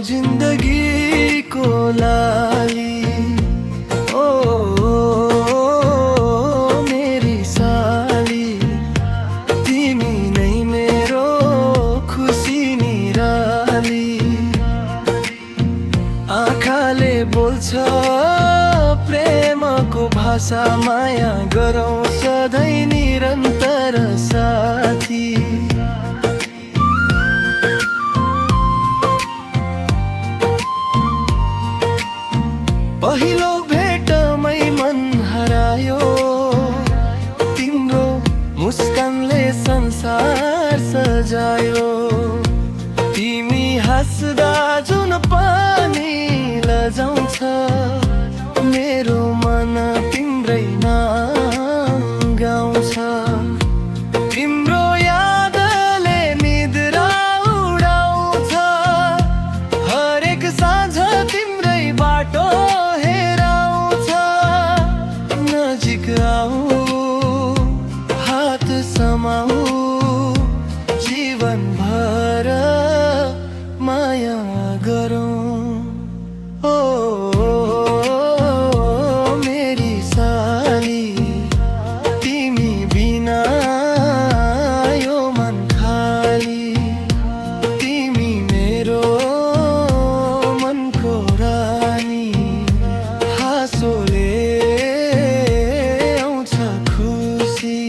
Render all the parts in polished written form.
जिन्दगीको लाली। ओ मेरी साली, तिमी नै मेरो खुसी निराली। आँखाले बोल्छ प्रेमको भाषा, माया गरौँ सधैँ निरन्तर साथी। पहिलो भेटमै मन हरायो, तिम्रो मुस्कानले संसार सजायो। तिमी हाँस्दा जुन पानी लजाउँछ, मेरो मन तिम्रै नाम गाउँछ। तिम्रो यादले निद्रा उडाउँछ, हरेक साँझ तिम्रै बाटो हेराउँछ। नजिक आऊ, हात समाऊ, जीवनभर माया गरौँ। ओ मेरी साली, तिमी बिना यो मन खाली। तिमी मेरो मनको रानी, हाँसोले आउँछ खुसी।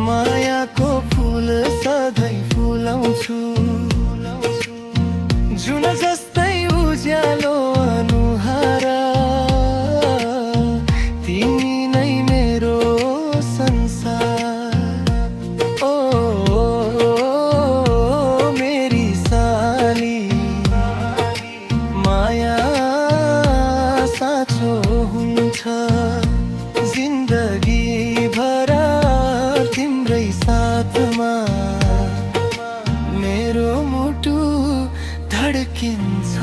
मायाको फुल सधैँ फुलाउँछु, जुन जस्तै उज्यालो अनुहार। तिमी नै मेरो संसार। ओ मेरी साली, माया साँचो हुन्छ जिन्दगी भरा तिम्रै साथमा। मेरो मुटु धड्किन्छ।